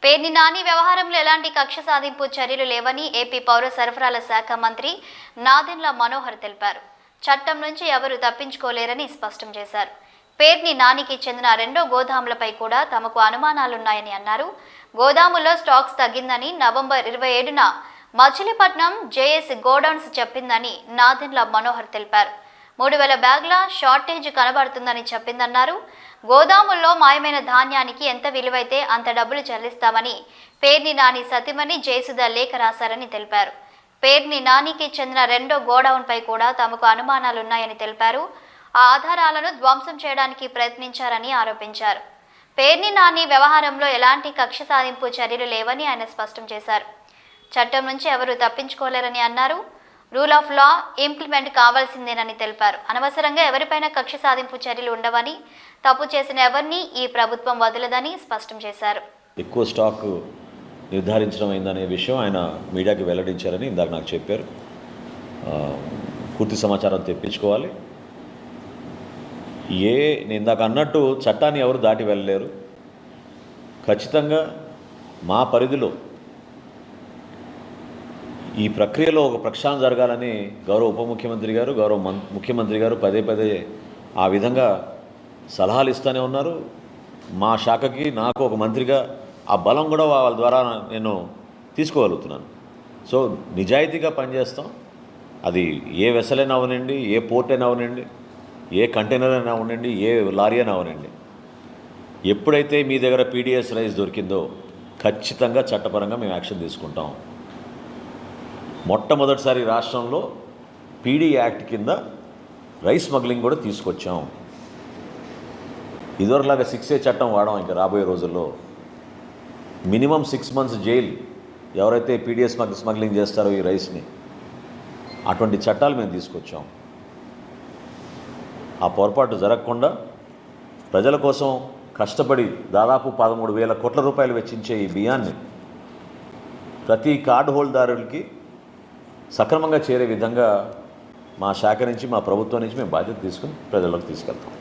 పేర్ని నాని వ్యవహారంలో ఎలాంటి కక్ష సాధింపు చర్యలు లేవని ఏపీ పౌర సరఫరాల శాఖ మంత్రి నాదెండ్ల మనోహర్ తెలిపారు. చట్టం నుంచి ఎవరు తప్పించుకోలేరని స్పష్టం చేశారు. పేర్ని నానికి చెందిన 2 గోదాములపై కూడా తమకు అనుమానాలున్నాయని అన్నారు. గోదాముల్లో స్టాక్స్ తగ్గిందని నవంబర్ 27న మచిలీపట్నం జేఎస్ గోడౌన్స్ చెప్పిందని నాదెండ్ల మనోహర్ తెలిపారు. 3000 బ్యాగుల షార్టేజ్ కనబడుతుందని చెప్పిందన్నారు. గోదాముల్లో మాయమైన ధాన్యానికి ఎంత విలువైతే అంత డబ్బులు చెల్లిస్తామని పేర్ని నాని సతీమణి జయసుధ లేఖ రాశారని తెలిపారు. పేర్ని నానికి చెందిన 2 గోడౌన్పై కూడా తమకు అనుమానాలున్నాయని తెలిపారు. ఆ ఆధారాలను ధ్వంసం చేయడానికి ప్రయత్నించారని ఆరోపించారు. పేర్ని నాని వ్యవహారంలో ఎలాంటి కక్ష సాధింపు చర్యలు లేవని ఆయన స్పష్టం చేశారు. చట్టం నుంచి ఎవరూ తప్పించుకోలేరని అన్నారు. రూల్ ఆఫ్ లా ఇంప్లిమెంట్ కావాల్సిందేనని తెలిపారు. అనవసరంగా ఎవరిపైన కక్ష సాధింపు చర్యలు ఉండవని, తప్పు చేసిన ఎవరిని ఈ ప్రభుత్వం వదలదని స్పష్టం చేశారు. ఎక్కువ స్టాక్ నిర్ధారించడం అయిందనే విషయం ఆయన మీడియాకి వెల్లడించారని ఇందాక నాకు చెప్పారు. పూర్తి సమాచారం తెప్పించుకోవాలి. నేను ఇందాక అన్నట్టు చట్టాన్ని ఎవరు దాటి వెళ్ళలేరు. ఖచ్చితంగా మా పరిధిలో ఈ ప్రక్రియలో ఒక ప్రక్షాళన జరగాలని గౌరవ ఉప ముఖ్యమంత్రి గారు, గౌరవ ముఖ్యమంత్రి గారు పదే పదే ఆ విధంగా సలహాలు ఇస్తూనే ఉన్నారు. మా శాఖకి నాకు ఒక మంత్రిగా ఆ బలం కూడా వాళ్ళ ద్వారా నేను తీసుకోగలుగుతున్నాను. సో నిజాయితీగా పనిచేస్తాం. అది ఏ వెసలైనా అవనండి, ఏ పోర్ట్ అయినా అవనండి, ఏ కంటైనర్ అయినా అవనండి, ఏ లారీ అయినా అవనండి. ఎప్పుడైతే మీ దగ్గర పీడిఎస్ రైస్ దొరికిందో ఖచ్చితంగా చట్టపరంగా మేము యాక్షన్ తీసుకుంటాం. మొట్టమొదటిసారి రాష్ట్రంలో పీడీ యాక్ట్ కింద రైస్ స్మగ్లింగ్ కూడా తీసుకొచ్చాం. ఇదివరలాగా 6A చట్టం వాడాం. ఇంకా రాబోయే రోజుల్లో మినిమం 6 months జైలు ఎవరైతే పీడిఎస్ స్మగ్లింగ్ చేస్తారో ఈ రైస్ని, అటువంటి చట్టాలు మేము తీసుకొచ్చాం. ఆ పొరపాటు జరగకుండా ప్రజల కోసం కష్టపడి దాదాపు 13,000 కోట్ల రూపాయలు వెచ్చించే ఈ బియ్యాన్ని ప్రతి కార్డు హోల్డర్కి సక్రమంగా చేరే విధంగా మా శాఖ నుంచి, మా ప్రభుత్వం నుంచి మేము బాధ్యత తీసుకుని ప్రజలకు తీసుకెళ్తాం.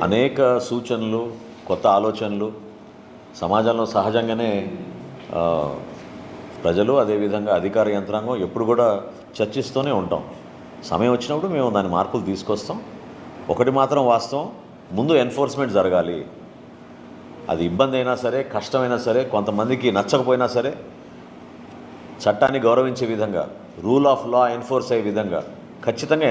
అనేక సూచనలు, కొత్త ఆలోచనలు సమాజంలో సహజంగానే ప్రజలు, అదేవిధంగా అధికార యంత్రాంగం ఎప్పుడు కూడా చర్చిస్తూనే ఉంటాం. సమయం వచ్చినప్పుడు మేము దాని మార్పులు తీసుకొస్తాం. ఒకటి మాత్రం వాస్తవం, ముందు ఎన్ఫోర్స్మెంట్ జరగాలి. అది ఇబ్బంది అయినా సరే, కష్టమైనా సరే, కొంతమందికి నచ్చకపోయినా సరే, చట్టాన్ని గౌరవించే విధంగా, రూల్ ఆఫ్ లా ఎన్ఫోర్స్ అయ్యే విధంగా ఖచ్చితంగా